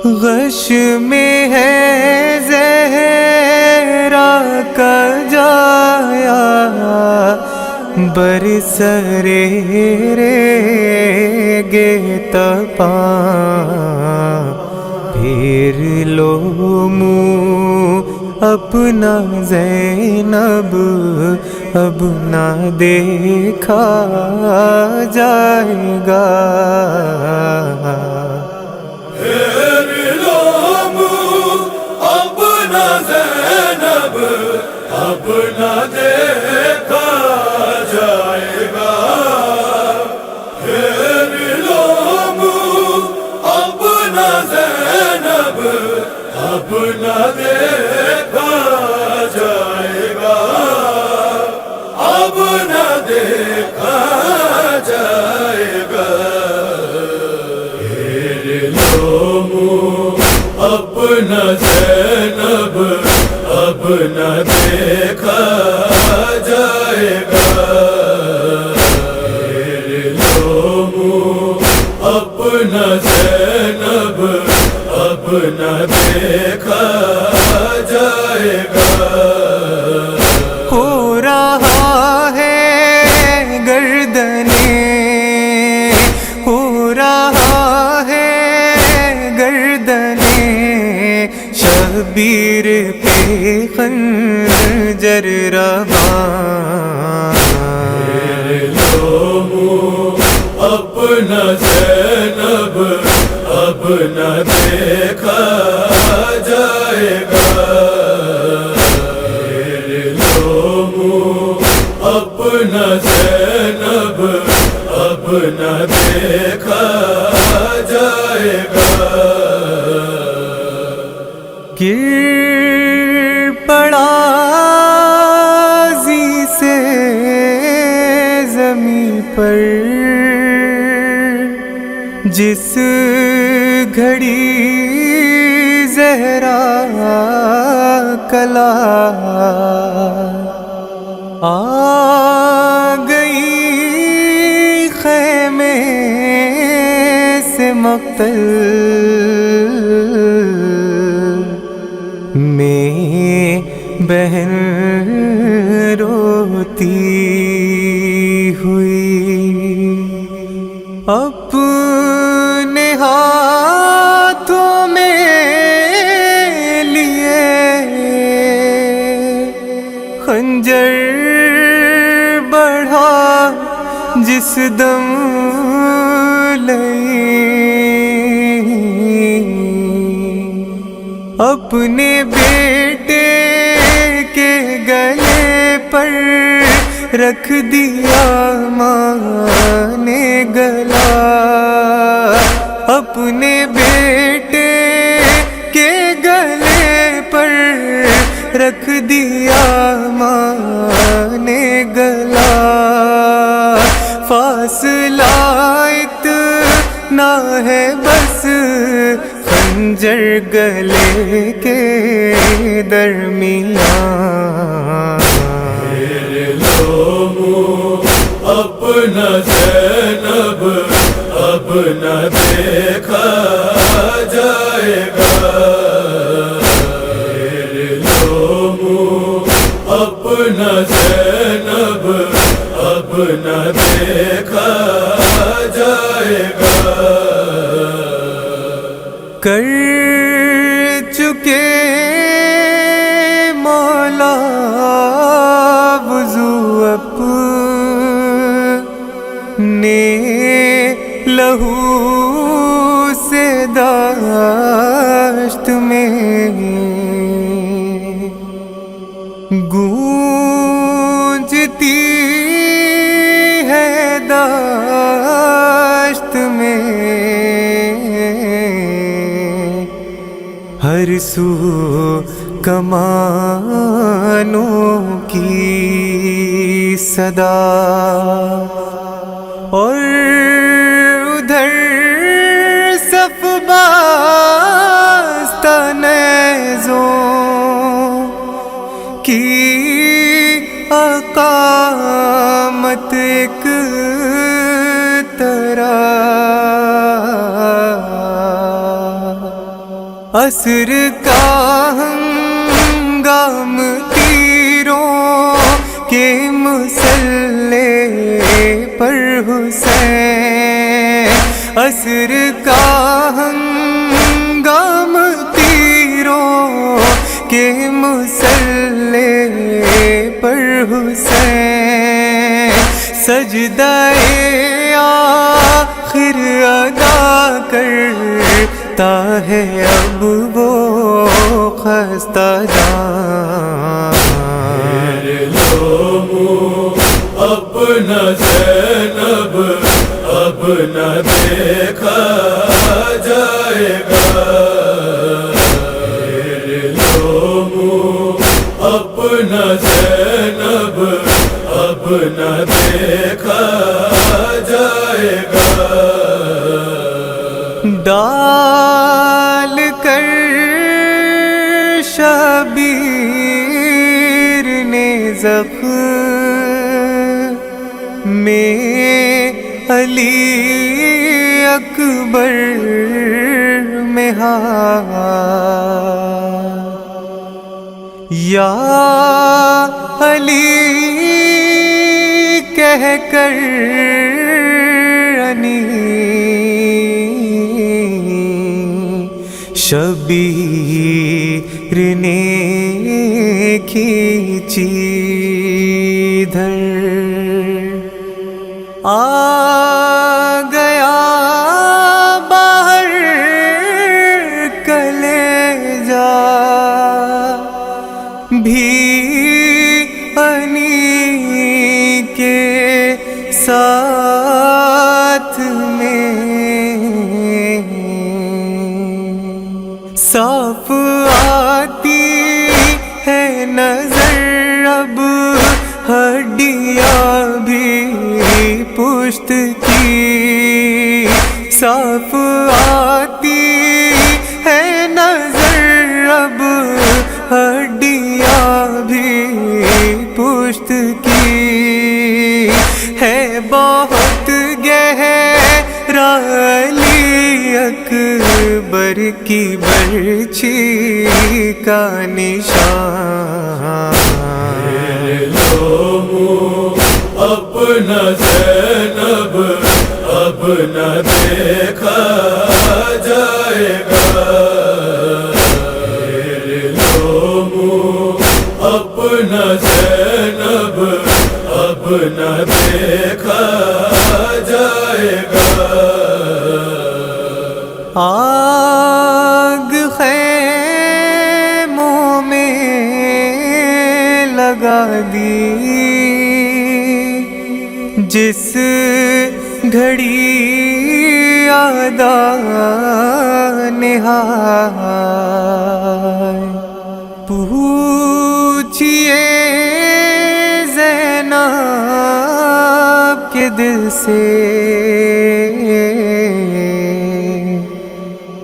غش میں ہے زہرا کا جایا برسرے گے تپاں پھر لو منہ اپنا زینب اب نہ دیکھا جائے گا پھر لو منہ اپنا زینب اب نہ دیکھا جائے گا پھر لو منہ اپنا زینب اب نہ دیکھا جائے گا اب نہ دیکھا جائے گا پھر لو منہ اپنا زینب اب نہ دیکھا جائے گا پھر لو منہ اپنا زینب اب نہ دیکھا جائے گا ہو رہا ہے گردنیں ہو رہا ہے گردنیں شبیر پہ خنجر رواں لو منہ اپنا زینب اب نہ دیکھا جائے گا پھر لو منہ اپنا زینب اب نہ دیکھا جائے گا گر پڑا زی سے زمین پر جس گھڑی زہرا کلا آ گئی خیمے سے مقتل میں بہن روتی ہوئی اپنے ہاتھوں میں لیے خنجر بڑھا جس دم لئی اپنے بیٹے کے گلے پر رکھ دیا ماں نے گلا اپنے بیٹے کے گلے پر رکھ دیا ماں نے گلا فاصلہ اتنا ہے بس خنجر گلے کے درمیان پھر لو منہ اپنا زینب اب نہ دیکھا جائے گا پھر لو منہ اپنا زینب اب نہ دیکھا جائے گا کر چکے مولا وضو اپنے لہو سے داشت میں گونجتی ہے داشت میں ہر سو کمانوں کی صدا اور ادھر صف بستہ نیزوں کی اقامت ایک طرح عصر کا ہنگام تیروں کے مسلح پر حسین، عصر کا ہنگام تیروں کے مسلح پر حسین، سجدہ آخر ادا کرتا ہے اب وہ خستہ جان۔ اپنا زینب اب نہ دیکھا جائے گا، اپنا زینب اب نہ دیکھا جائے گا۔ ڈال کر شبیر نے زخم میں علی اکبر میں یا علی کہہ کر شبیر نے کھینچی دھر، آ گیا باہر کلیجہ بھی انی کے ساتھ میں، صاف آتی ہے نظر اب ہڈیاں بھی پشت کی، صاف آتی ہے نظر اب ہڈیاں بھی پشت کی، ہے بہت گہرا علی اکبر کی برچھی کا نشان۔ اپنا زینب اب نہ دیکھا جائے گا، اپنا زینب اب نہ دیکھا جائے گا۔ آگ خیموں میں لگا دی جس گھڑی نہائے، پوچھئے زینب کے دل سے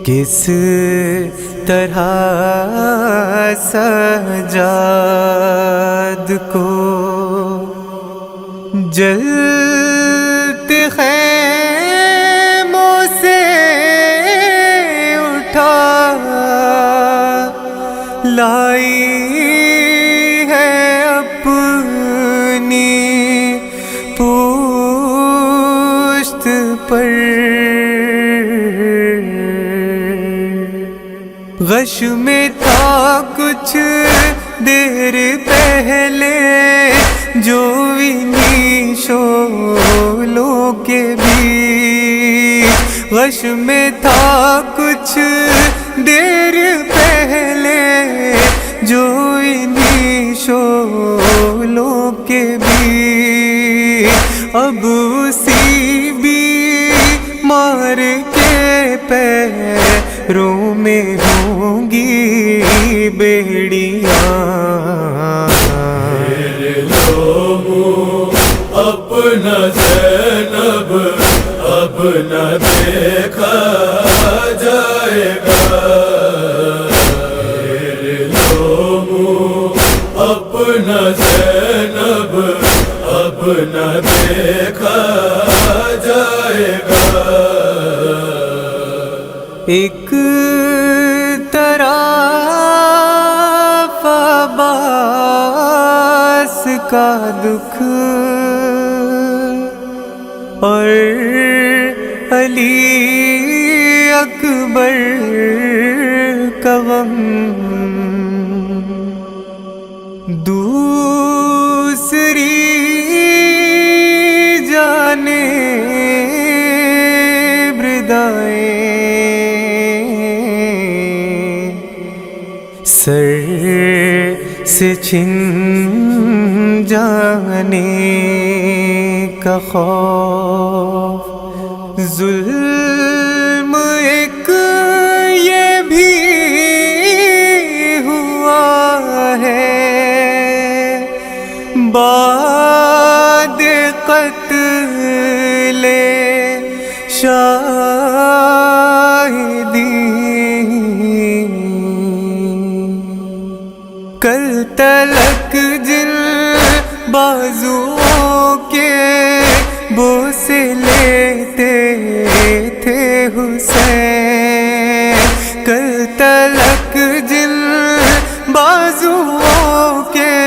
کس طرح سجاد کو جلتے خیموں سے اٹھا لائی ہے اپنی پشت پر، غش میں تھا کچھ دیر پہلے جو انہی شعلوں کے بیچ، غش میں تھا کچھ دیر پہلے جو انہی شعلوں کے بیچ، اب اسی بیمار کے پیروں میں ہوں گی بیڑیاں۔ اپنا زینب اب نہ دیکھا جائے گا، اپنا زینب اب نہ دیکھا جائے گا۔ ایک طرح کا دکھ اور علی اکبر کا غم، دوسری جانب ردائیں سر سے چھن جانے کا خوف، ظلم ایک یہ بھی ہوا ہے بعد قتل شاہدی، کل تلک جن بازوؤں کے بوسے لیتے تھے حسین، کل تلک جن بازوؤں کے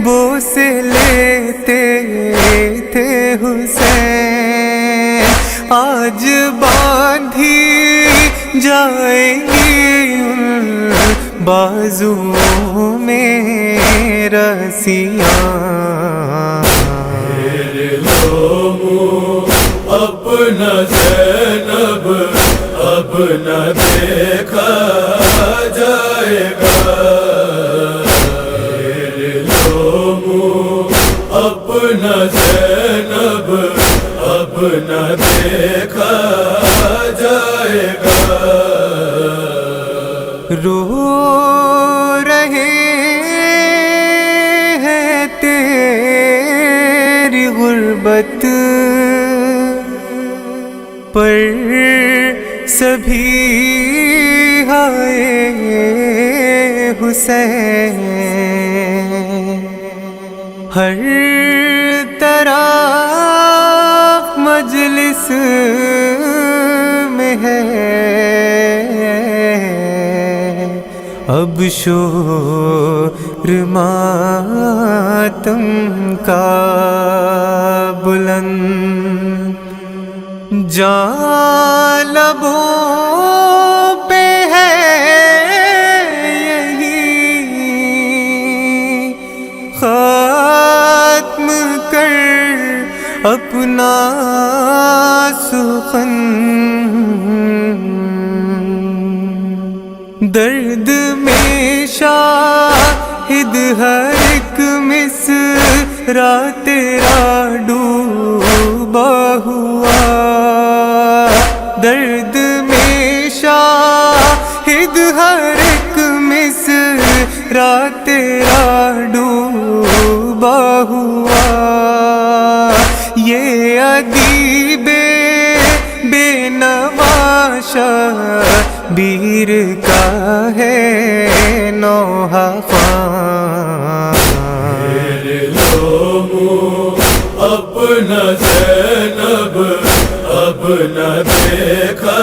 بوسے لیتے تھے حسین، آج باندھی جائیں گی ان بازوؤں میں رسیاں، اپنا زینب اب نہ دیکھا جائے گا، اپنا زینب اب نہ دیکھا جائے گا، رو رہے ہیں تیری غربت پر سبھی ہائے حسین، ہر طرف مجلس میں ہے اب شور ماتم کا بلند، جاں لبوں پہ ہے یہی ختم کر اپنا سخن، درد میں شاہد ہر ایک مصرع تیرا ڈوبا ہوا، درد میں شاہد ہر ایک مصرع تیرا ڈوبا ہوا، یہ ادیب بے نوا شبیر کا ہے نوحہ خوان، اپنا زینب اب نہ دیکھا